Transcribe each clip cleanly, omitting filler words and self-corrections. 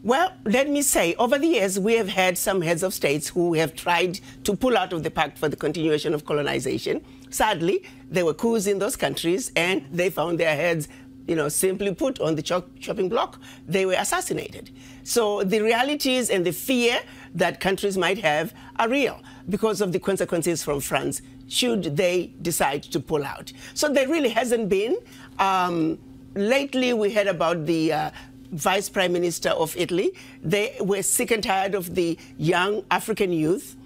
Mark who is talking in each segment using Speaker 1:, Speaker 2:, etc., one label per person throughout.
Speaker 1: Well, let me say, over the years, we have had some heads of states who have tried to pull out of the Pact for the Continuation of Colonization. Sadly, there were coups in those countries, and they found their heads, simply put, on the chopping block. They were assassinated. So the realities and the fear that countries might have are real because of the consequences from France should they decide to pull out. So there really hasn't been. Lately, we heard about the Vice Prime Minister of Italy. They were sick and tired of the young African youth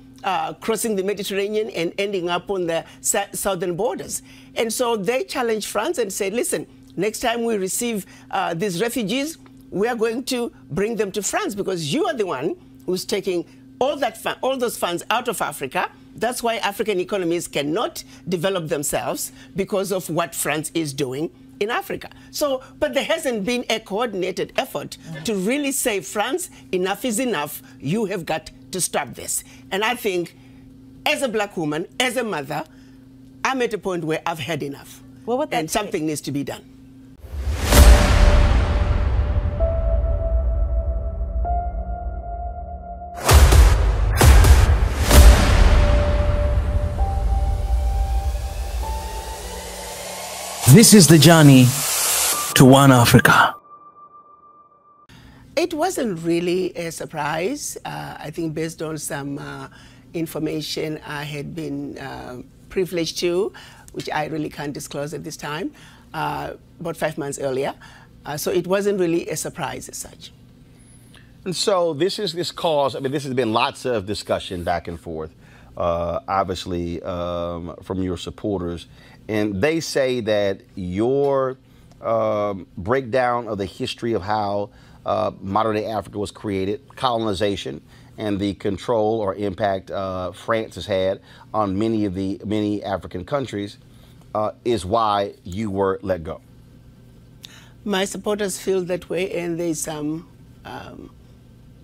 Speaker 1: crossing the Mediterranean and ending up on the southern borders. And so they challenged France and said, listen, next time we receive these refugees, we are going to bring them to France because you are the one who's taking all those funds out of Africa. That's why African economies cannot develop themselves because of what France is doing in Africa. So, but there hasn't been a coordinated effort to really say, France, enough is enough. You have got to stop this. And I think, as a black woman, as a mother, I'm at a point where I've had enough. And something needs to be done.
Speaker 2: This is the journey to One Africa.
Speaker 1: It wasn't really a surprise. I think based on some information I had been privileged to, which I really can't disclose at this time, about 5 months earlier. So it wasn't really a surprise as such.
Speaker 3: And so this cause, I mean, this has been lots of discussion back and forth, obviously, from your supporters. And they say that your breakdown of the history of how modern-day Africa was created, colonization, and the control or impact France has had on many African countries is why you were let go.
Speaker 1: My supporters feel that way, and there's some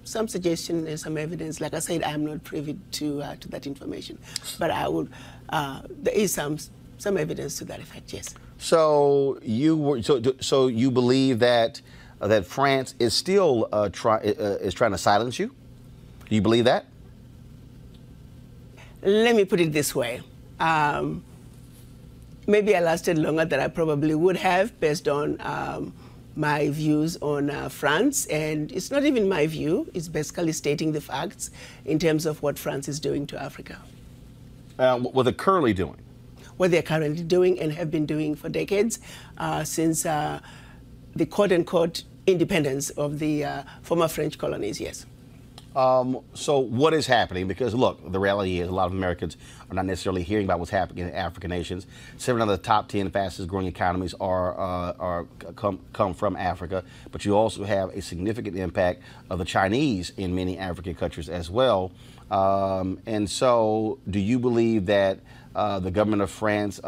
Speaker 1: suggestion and some evidence. Like I said, I'm not privy to that information, but I would. There is some evidence to that effect, yes.
Speaker 3: So you believe that France is still trying to silence you? Do you believe that?
Speaker 1: Let me put it this way. Maybe I lasted longer than I probably would have based on my views on France. And it's not even my view. It's basically stating the facts in terms of what France is doing to Africa.
Speaker 3: What they're currently doing?
Speaker 1: What they're currently doing and have been doing for decades since the quote-unquote independence of the former French colonies, yes.
Speaker 3: So what is happening? Because look, the reality is a lot of Americans are not necessarily hearing about what's happening in African nations. 7 of the top 10 fastest growing economies come from Africa, but you also have a significant impact of the Chinese in many African countries as well. And so do you believe that the government of France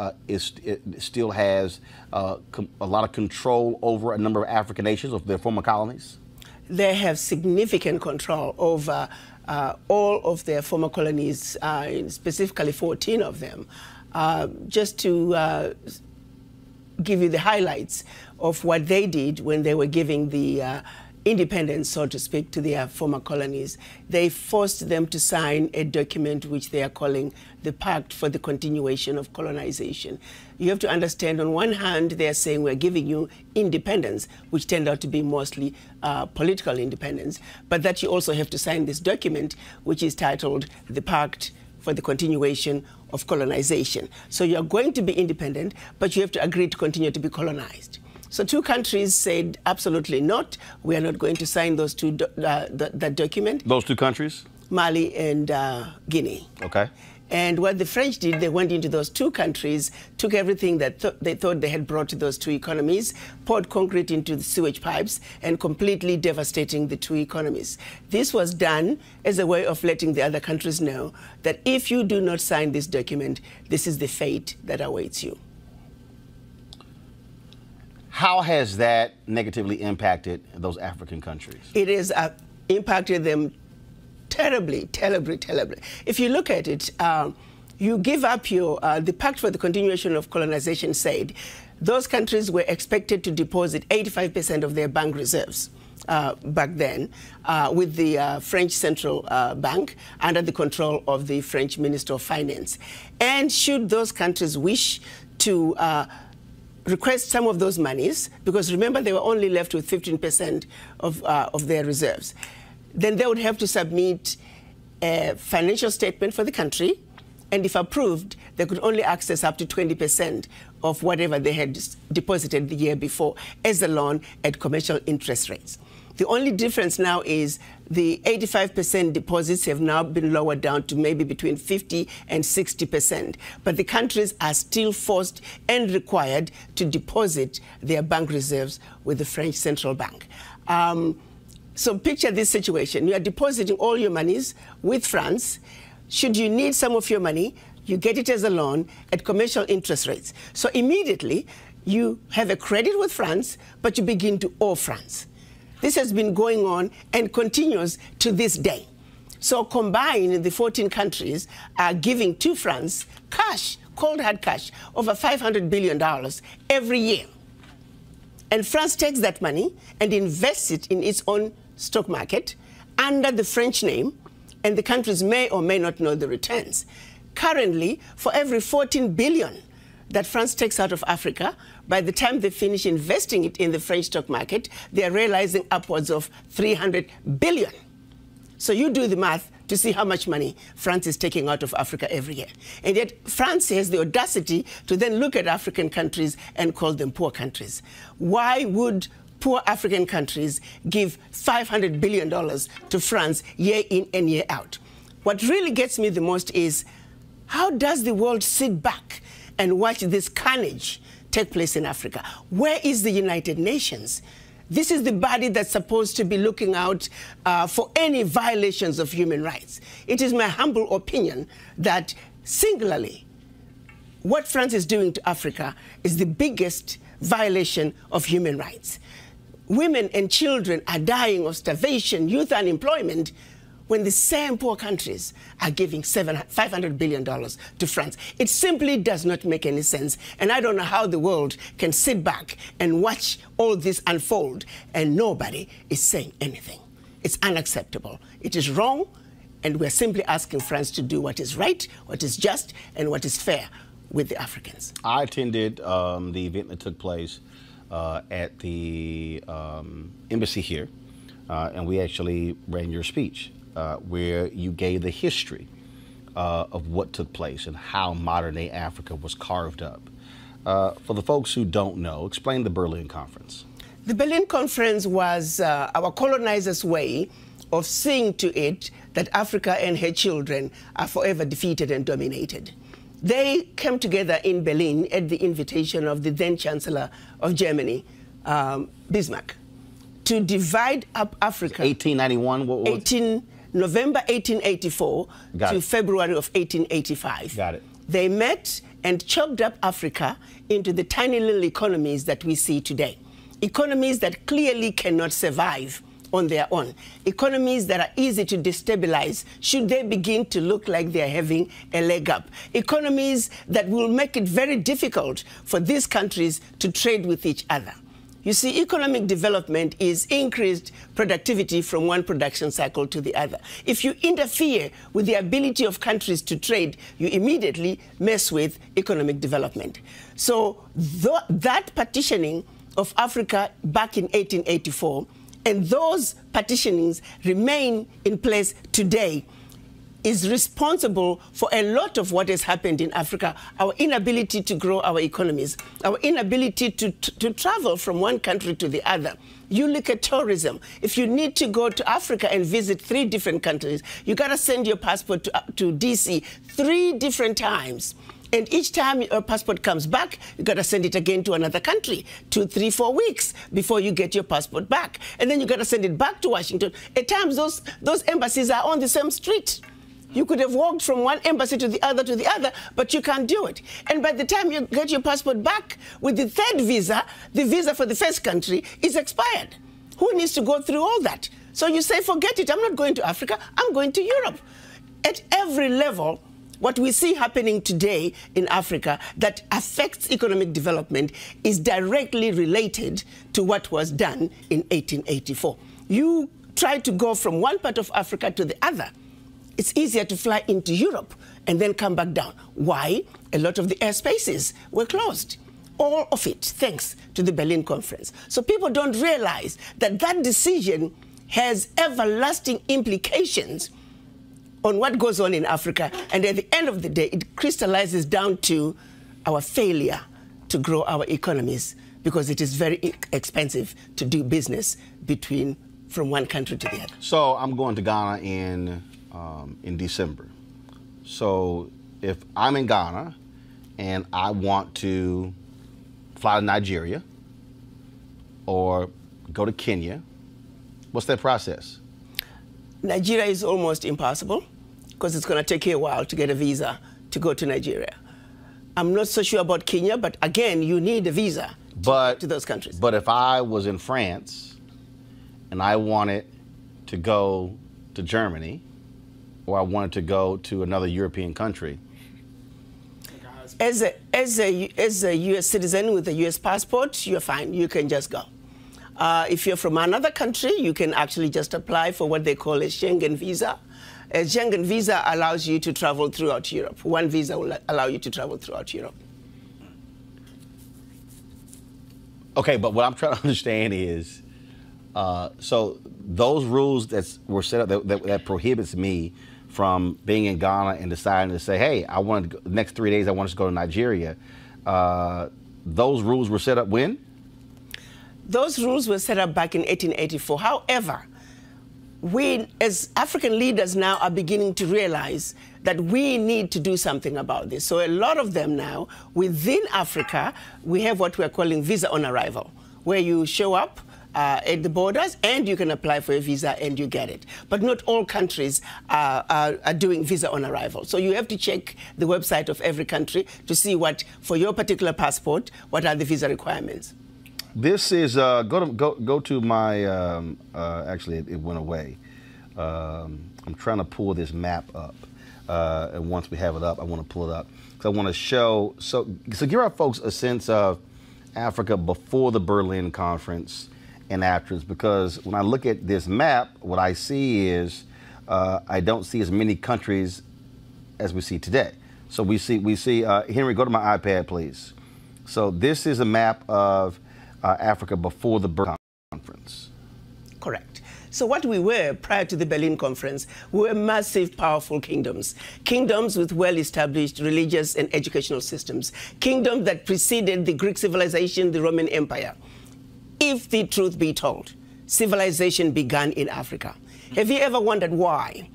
Speaker 3: still has a lot of control over a number of African nations, of their former colonies?
Speaker 1: They have significant control over all of their former colonies, specifically 14 of them. Just to give you the highlights of what they did when they were giving the independence, so to speak, to their former colonies. They forced them to sign a document which they are calling the Pact for the Continuation of Colonization. You have to understand, on one hand, they are saying we're giving you independence, which turned out to be mostly political independence, but that you also have to sign this document, which is titled the Pact for the Continuation of Colonization. So you're going to be independent, but you have to agree to continue to be colonized. So 2 countries said absolutely not. We are not going to sign those that document.
Speaker 3: Those 2 countries?
Speaker 1: Mali and Guinea.
Speaker 3: Okay.
Speaker 1: And what the French did, they went into those 2 countries, took everything that they thought they had brought to those 2 economies, poured concrete into the sewage pipes, and completely devastating the 2 economies. This was done as a way of letting the other countries know that if you do not sign this document, this is the fate that awaits you.
Speaker 3: How has that negatively impacted those African countries?
Speaker 1: It has impacted them terribly, terribly, terribly. If you look at it, you give up the Pact for the Continuation of Colonization said those countries were expected to deposit 85% of their bank reserves back then with the French Central Bank under the control of the French Minister of Finance. And should those countries wish to request some of those monies, because remember they were only left with 15% of their reserves, then they would have to submit a financial statement for the country, and if approved, they could only access up to 20% of whatever they had deposited the year before as a loan at commercial interest rates. The only difference now is the 85% deposits have now been lowered down to maybe between 50 and 60%. But the countries are still forced and required to deposit their bank reserves with the French Central Bank. So picture this situation. You are depositing all your monies with France. Should you need some of your money, you get it as a loan at commercial interest rates. So immediately, you have a credit with France, but you begin to owe France. This has been going on and continues to this day. So combined, the 14 countries are giving to France cash, cold hard cash, over $500 billion every year. And France takes that money and invests it in its own stock market under the French name, and the countries may or may not know the returns. Currently, for every 14 billion that France takes out of Africa, by the time they finish investing it in the French stock market, they are realizing upwards of 300 billion. So you do the math to see how much money France is taking out of Africa every year. And yet France has the audacity to then look at African countries and call them poor countries. Why would poor African countries give $500 billion to France year in and year out? What really gets me the most is, how does the world sit back and watch this carnage take place in Africa? Where is the United Nations? This is the body that's supposed to be looking out for any violations of human rights. It is my humble opinion that singularly, what France is doing to Africa is the biggest violation of human rights. Women and children are dying of starvation, youth unemployment, when the same poor countries are giving $500 billion to France. It simply does not make any sense. And I don't know how the world can sit back and watch all this unfold and nobody is saying anything. It's unacceptable. It is wrong, and we're simply asking France to do what is right, what is just, and what is fair with the Africans.
Speaker 3: I attended the event that took place at the embassy here, and we actually ran your speech. Where you gave the history of what took place and how modern-day Africa was carved up. For the folks who don't know, explain the Berlin Conference.
Speaker 1: The Berlin Conference was our colonizers' way of seeing to it that Africa and her children are forever defeated and dominated. They came together in Berlin at the invitation of the then Chancellor of Germany, Bismarck, to divide up Africa.
Speaker 3: 1891? What was
Speaker 1: November 1884 to February of 1885.
Speaker 3: Got it.
Speaker 1: They met and chopped up Africa into the tiny little economies that we see today. Economies that clearly cannot survive on their own. Economies that are easy to destabilize should they begin to look like they're having a leg up. Economies that will make it very difficult for these countries to trade with each other. You see, economic development is increased productivity from one production cycle to the other. If you interfere with the ability of countries to trade, you immediately mess with economic development. So that partitioning of Africa back in 1884, and those partitionings remain in place today, is responsible for a lot of what has happened in Africa, our inability to grow our economies, our inability to travel from one country to the other. You look at tourism. If you need to go to Africa and visit 3 different countries, you got to send your passport to DC 3 different times. And each time your passport comes back, you got to send it again to another country, 2, 3, 4 weeks before you get your passport back. And then you got to send it back to Washington. At times, those embassies are on the same street. You could have walked from one embassy to the other, but you can't do it. And by the time you get your passport back with the 3rd visa, the visa for the first country is expired. Who needs to go through all that? So you say, forget it, I'm not going to Africa, I'm going to Europe. At every level, what we see happening today in Africa that affects economic development is directly related to what was done in 1884. you try to go from one part of Africa to the other, it's easier to fly into Europe and then come back down. Why? A lot of the airspaces were closed. All of it, thanks to the Berlin Conference. So people don't realize that that decision has everlasting implications on what goes on in Africa. And at the end of the day, it crystallizes down to our failure to grow our economies, because it is very expensive to do business from one country to the other.
Speaker 3: So I'm going to Ghana in December. So if I'm in Ghana and I want to fly to Nigeria or go to Kenya, what's that process?
Speaker 1: Nigeria is almost impossible because it's going to take you a while to get a visa to go to Nigeria. I'm not so sure about Kenya, but again, you need a visa to get to those countries.
Speaker 3: But if I was in France and I wanted to go to Germany, or I wanted to go to another European country,
Speaker 1: as a U.S. citizen with a U.S. passport, you're fine. You can just go. If you're from another country, you can actually just apply for what they call a Schengen visa. A Schengen visa allows you to travel throughout Europe. One visa will allow you to travel throughout Europe.
Speaker 3: Okay, but what I'm trying to understand is, so those rules that were set up that prohibits me from being in Ghana and deciding to say, hey, I want to go, the next 3 days I want to go to Nigeria, those rules were set up when?
Speaker 1: Those rules were set up back in 1884. However, we as African leaders now are beginning to realize that we need to do something about this. So a lot of them now, within Africa, we have what we are calling visa on arrival, where you show up at the borders and you can apply for a visa and you get it. But not all countries are doing visa on arrival. So you have to check the website of every country to see what, for your particular passport, what are the visa requirements.
Speaker 3: This is, go to my, actually it went away. I'm trying to pull this map up. And once we have it up, I want to pull it up. So I want to show, so give our folks a sense of Africa before the Berlin Conference and afterwards, because when I look at this map, what I see is I don't see as many countries as we see today. So we see Henry, go to my iPad, please. So this is a map of Africa before the Berlin Conference.
Speaker 1: Correct. So what we were prior to the Berlin Conference, we were massive, powerful kingdoms. Kingdoms with well-established religious and educational systems. Kingdoms that preceded the Greek civilization, the Roman Empire. If the truth be told, civilization began in Africa. Have you ever wondered why?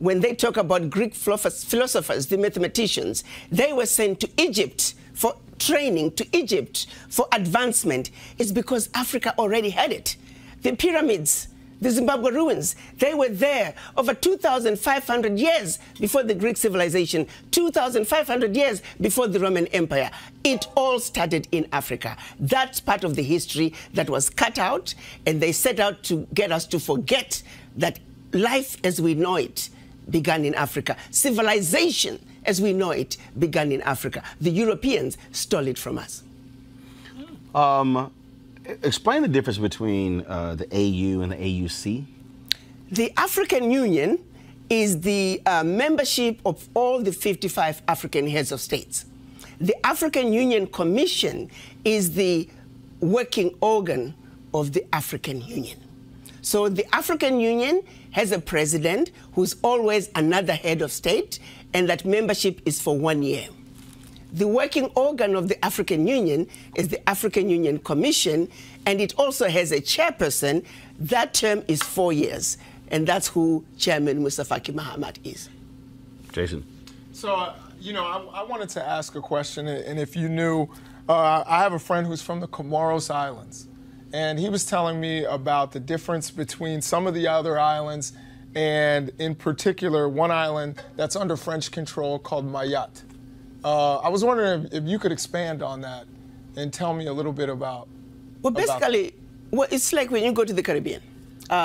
Speaker 1: When they talk about Greek philosophers, the mathematicians, they were sent to Egypt for training, to Egypt for advancement. It's because Africa already had it. The pyramids, the Zimbabwe ruins, they were there over 2,500 years before the Greek civilization, 2,500 years before the Roman Empire. It all started in Africa. That's part of the history that was cut out, and they set out to get us to forget that life as we know it began in Africa. Civilization as we know it began in Africa. The Europeans stole it from us.
Speaker 3: Explain the difference between the AU and the AUC.
Speaker 1: The African Union is the membership of all the 55 African heads of states. The African Union Commission is the working organ of the African Union. So the African Union has a president who's always another head of state, and that membership is for 1 year. The working organ of the African Union is the African Union Commission, and it also has a chairperson. That term is 4 years, and that's who Chairman Musa Faki Mahamat is.
Speaker 3: Jason.
Speaker 4: So, you know, I wanted to ask a question, and if you knew, I have a friend who's from the Comoros Islands, and he was telling me about the difference between some of the other islands, and in particular, one island that's under French control called Mayotte. I was wondering if you could expand on that and tell me a little bit about.
Speaker 1: Well, basically, well, it's like when you go to the Caribbean.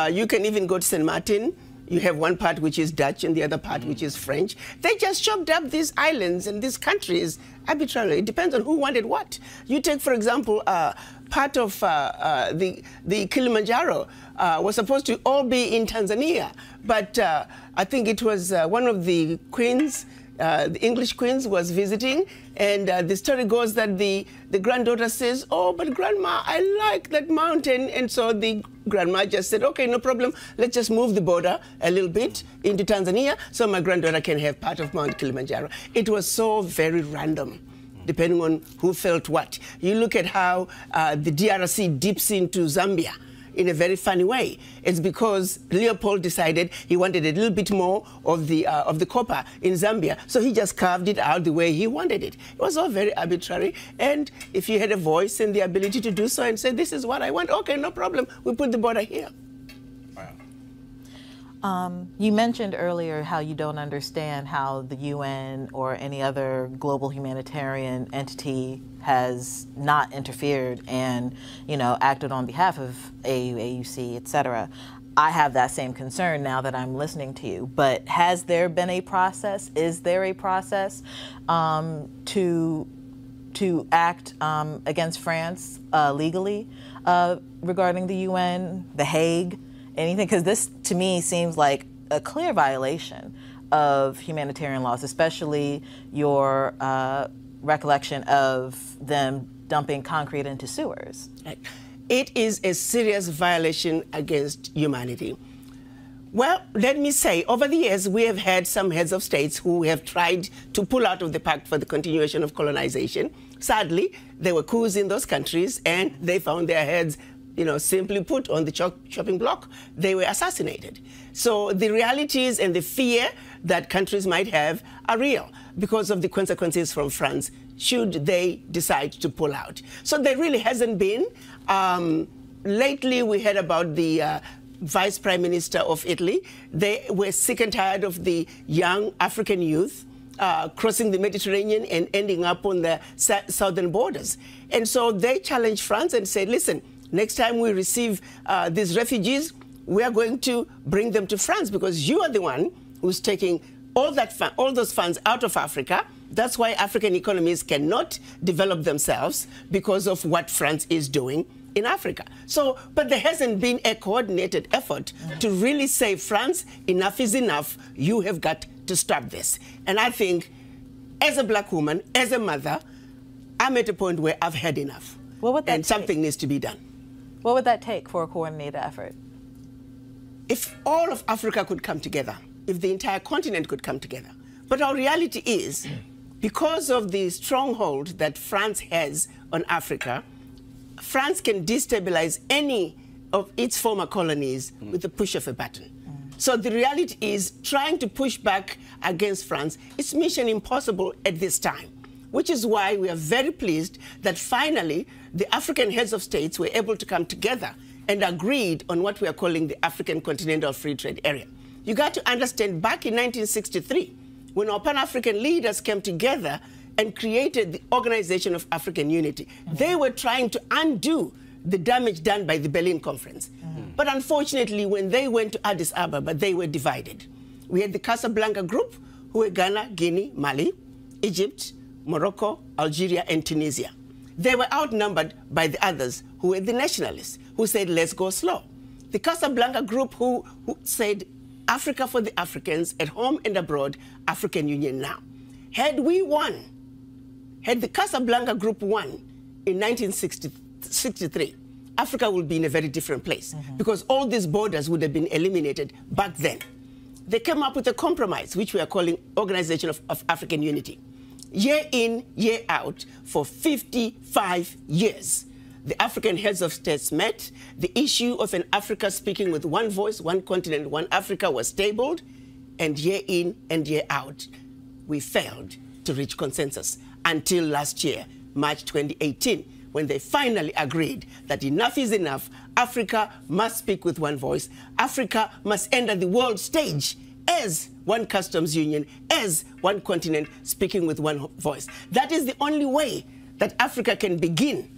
Speaker 1: You can even go to St. Martin You have one part which is Dutch and the other part which is French. They just chopped up these islands and these countries arbitrarily. It depends on who wanted what. You take, for example, part of the Kilimanjaro was supposed to all be in Tanzania, but I think it was one of the queens, the English queens was visiting, and the story goes that the granddaughter says, "Oh, but grandma, I like that mountain," and so the grandma just said, "Okay, no problem, let's just move the border a little bit into Tanzania so my granddaughter can have part of Mount Kilimanjaro." It was so very random, depending on who felt what. You look at how the DRC dips into Zambia in a very funny way. It's because Leopold decided he wanted a little bit more of the copper in Zambia, so he just carved it out the way he wanted it. It was all very arbitrary, and if you had a voice and the ability to do so and say, "This is what I want," okay, no problem, we put the border here.
Speaker 5: You mentioned earlier how you don't understand how the UN or any other global humanitarian entity has not interfered and, acted on behalf of AU, AUC, etc. I have that same concern now that I'm listening to you. But has there been a process? Is there a process to act against France legally regarding the UN, The Hague? Anything, because this to me seems like a clear violation of humanitarian laws, especially your recollection of them dumping concrete into sewers.
Speaker 1: It is a serious violation against humanity. Well, let me say, over the years, we have had some heads of states who have tried to pull out of the pact for the continuation of colonization. Sadly, there were coups in those countries, and they found their heads simply put, on the chopping block. They were assassinated. So the realities and the fear that countries might have are real because of the consequences from France should they decide to pull out. So there really hasn't been. Lately, we heard about the Vice Prime Minister of Italy. They were sick and tired of the young African youth crossing the Mediterranean and ending up on the southern borders. And so they challenged France and said, "Listen, next time we receive these refugees, we are going to bring them to France because you are the one who's taking all those funds out of Africa. That's why African economies cannot develop themselves because of what France is doing in Africa." So, but there hasn't been a coordinated effort to really say, France, enough is enough. You have got to stop this. And I think, as a black woman, as a mother, I'm at a point where I've had enough.
Speaker 5: What would that
Speaker 1: and something needs to be done.
Speaker 5: What would that take for a coordinated effort?
Speaker 1: If all of Africa could come together, if the entire continent could come together. But our reality is, because of the stronghold that France has on Africa, France can destabilize any of its former colonies with the push of a button. So the reality is, trying to push back against France is mission impossible at this time, which is why we are very pleased that finally the African heads of states were able to come together and agreed on what we are calling the African Continental Free Trade Area. You got to understand, back in 1963, when our Pan-African leaders came together and created the Organization of African Unity, they were trying to undo the damage done by the Berlin Conference. But unfortunately, when they went to Addis Ababa, they were divided. We had the Casablanca group, who were Ghana, Guinea, Mali, Egypt, Morocco, Algeria, and Tunisia. They were outnumbered by the others, who were the nationalists, who said, "Let's go slow." The Casablanca group, who said, "Africa for the Africans, at home and abroad, African Union now." Had we won, had the Casablanca group won in 1963, Africa would be in a very different place because all these borders would have been eliminated back then. They came up with a compromise, which we are calling Organization of African Unity. Year in, year out, for 55 years, the African heads of states met. The issue of an Africa speaking with one voice, one continent, one Africa was tabled, and year in and year out, we failed to reach consensus until last year, March 2018, when they finally agreed that enough is enough. Africa must speak with one voice. Africa must enter the world stage as one customs union, as one continent, speaking with one voice. That is the only way that Africa can begin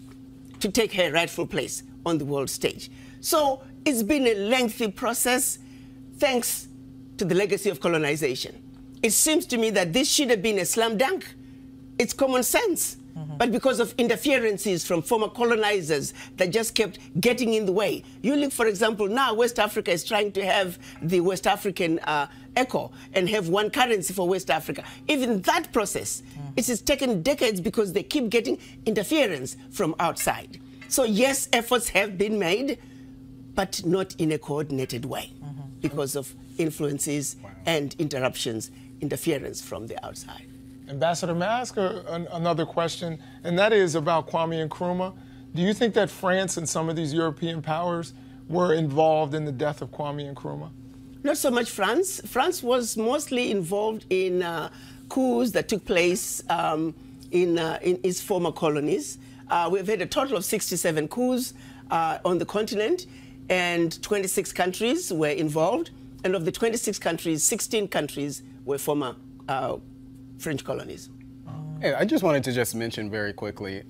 Speaker 1: to take her rightful place on the world stage. So it's been a lengthy process. Thanks to the legacy of colonization. It seems to me that this should have been a slam dunk. It's common sense. But because of interferences from former colonizers that just kept getting in the way. You look, for example, now West Africa is trying to have the West African echo and have one currency for West Africa. Even that process, it has taken decades because they keep getting interference from outside. So yes, efforts have been made, but not in a coordinated way because of influences and interruptions, interference from the outside.
Speaker 4: Ambassador, may I ask another question? And that is about Kwame Nkrumah. Do you think that France and some of these European powers were involved in the death of Kwame Nkrumah?
Speaker 1: Not so much France. France was mostly involved in coups that took place in its former colonies. We've had a total of 67 coups on the continent, and 26 countries were involved. And of the 26 countries, 16 countries were former French colonies.
Speaker 6: Hey, I just wanted to just mention very quickly,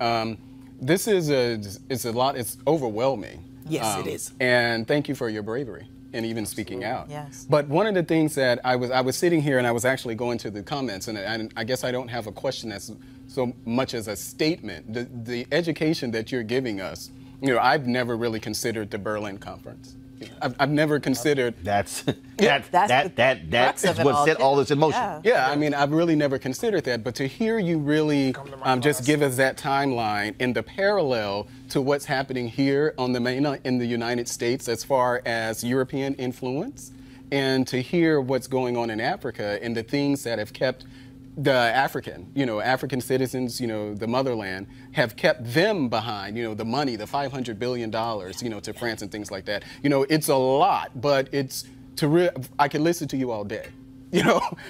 Speaker 6: this is a lot, it's overwhelming.
Speaker 1: Yes, it is.
Speaker 6: And thank you for your bravery and even speaking out.
Speaker 5: Yes.
Speaker 6: But one of the things that I was sitting here and I was actually going to the comments, and I guess I don't have a question as so much as a statement. The education that you're giving us, you know, I've never really considered the Berlin Conference. I've never considered.
Speaker 3: That's
Speaker 5: crux
Speaker 3: what set all this in motion.
Speaker 6: Yeah, I mean, I've really never considered that. But to hear you really just give us that timeline and the parallel to what's happening here on the in the United States as far as European influence, and to hear what's going on in Africa and the things that have kept the African citizens, the motherland, have kept them behind, the money, the $500 billion, to France and things like that. It's a lot, but I can listen to you all day.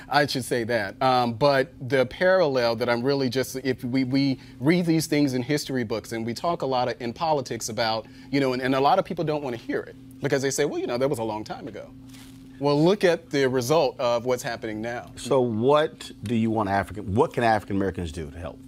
Speaker 6: I should say that. But the parallel that I'm really just, if we read these things in history books and we talk a lot in politics about, and a lot of people don't want to hear it because they say, well, that was a long time ago. Well, look at the result of what's happening now.
Speaker 3: So what do you want what can African Americans do to help?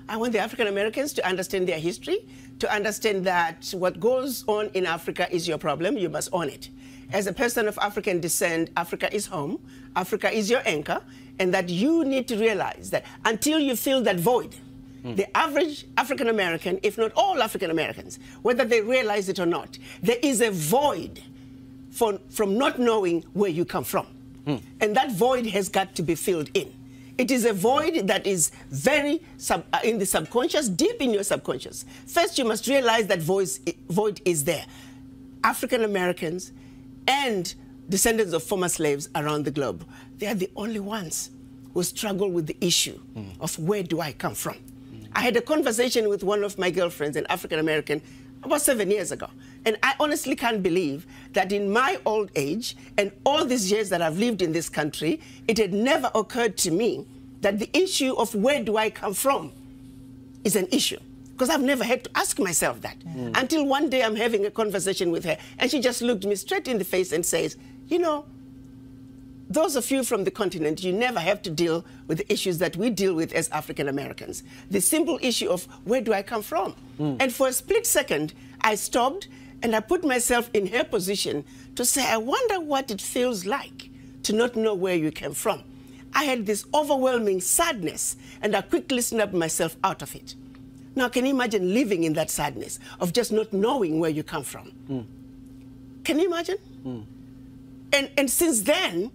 Speaker 1: I want the African Americans to understand their history, to understand that what goes on in Africa is your problem, you must own it. As a person of African descent, Africa is home, Africa is your anchor, and that you need to realize that until you fill that void, the average African American, if not all African Americans, whether they realize it or not, there is a void from not knowing where you come from. And that void has got to be filled in. It is a void that is very in the subconscious, deep in your subconscious. First, you must realize that void is there. African Americans and descendants of former slaves around the globe, they are the only ones who struggle with the issue of where do I come from. I had a conversation with one of my girlfriends, an African American, about 7 years ago. And I honestly can't believe that in my old age and all these years that I've lived in this country, it had never occurred to me that the issue of where do I come from is an issue. Because I've never had to ask myself that. Until one day I'm having a conversation with her and she just looked me straight in the face and says, those of you from the continent, you never have to deal with the issues that we deal with as African Americans. The simple issue of where do I come from? And for a split second, I stopped and I put myself in her position to say, I wonder what it feels like to not know where you came from. I had this overwhelming sadness and I quickly snapped myself out of it. Now, can you imagine living in that sadness of just not knowing where you come from? Can you imagine? And since then,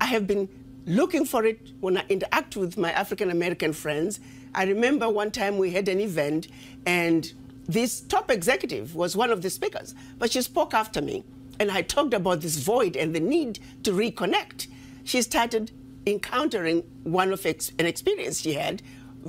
Speaker 1: I have been looking for it when I interact with my African American friends. I remember one time we had an event and this top executive was one of the speakers, but she spoke after me and I talked about this void and the need to reconnect. She started encountering an experience she had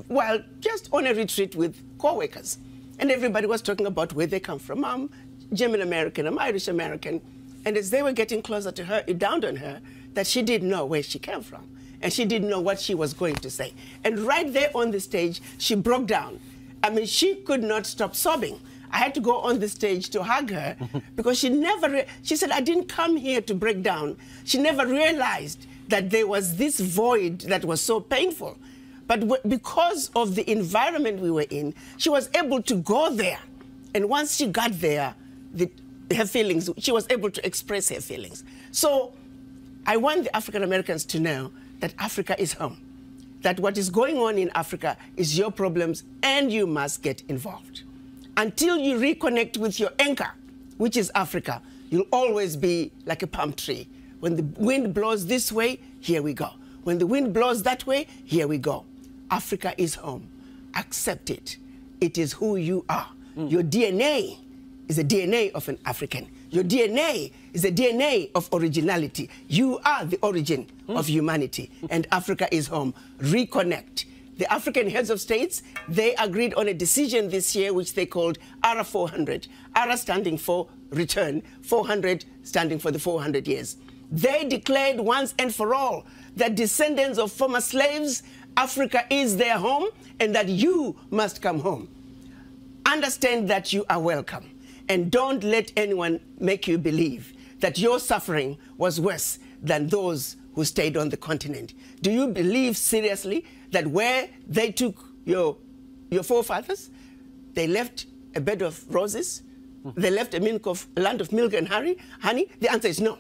Speaker 1: while just on a retreat with co-workers. And everybody was talking about where they come from. I'm German American, I'm Irish American. And as they were getting closer to her, it dawned on her that she didn't know where she came from. And she didn't know what she was going to say. And right there on the stage, she broke down. I mean, she could not stop sobbing. I had to go on the stage to hug her because she said, I didn't come here to break down. She never realized that there was this void that was so painful. But because of the environment we were in, she was able to go there. And once she got there, her feelings, she was able to express her feelings. So I want the African Americans to know that Africa is home, that what is going on in Africa is your problems and you must get involved. Until you reconnect with your anchor, which is Africa, you'll always be like a palm tree. When the wind blows this way, here we go. When the wind blows that way, here we go. Africa is home. Accept it. It is who you are. Your DNA is the DNA of an African. Your DNA is the DNA of originality. You are the origin of humanity, and Africa is home. Reconnect. The African heads of states, they agreed on a decision this year which they called ARA 400. ARA standing for return, 400 standing for the 400 years. They declared once and for all that descendants of former slaves, Africa is their home, and that you must come home. Understand that you are welcome, and don't let anyone make you believe that your suffering was worse than those who stayed on the continent. Do you believe seriously that where they took your forefathers, they left a bed of roses? They left a land of milk and honey? The answer is no.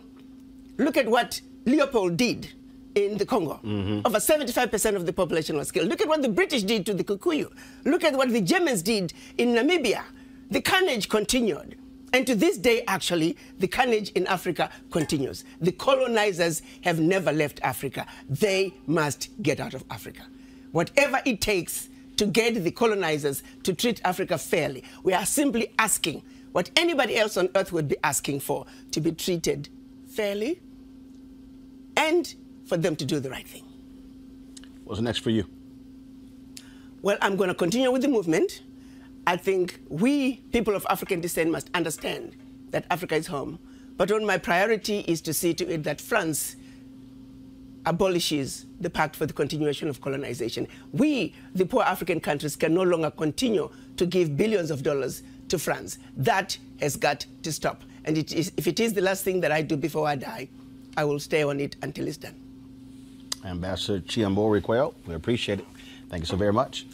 Speaker 1: Look at what Leopold did in the Congo. Over 75% of the population was killed. Look at what the British did to the Kikuyu. Look at what the Germans did in Namibia. The carnage continued. And to this day, actually, the carnage in Africa continues. The colonizers have never left Africa. They must get out of Africa. Whatever it takes to get the colonizers to treat Africa fairly, we are simply asking what anybody else on earth would be asking for, to be treated fairly and for them to do the right thing.
Speaker 3: What's next for you?
Speaker 1: Well, I'm going to continue with the movement. I think we, people of African descent, must understand that Africa is home. But my priority is to see to it that France abolishes the Pact for the Continuation of Colonization. We, the poor African countries, can no longer continue to give billions of dollars to France. That has got to stop. And if it is the last thing that I do before I die, I will stay on it until it's done.
Speaker 3: Ambassador Chihombori-Quao, we appreciate it. Thank you so very much.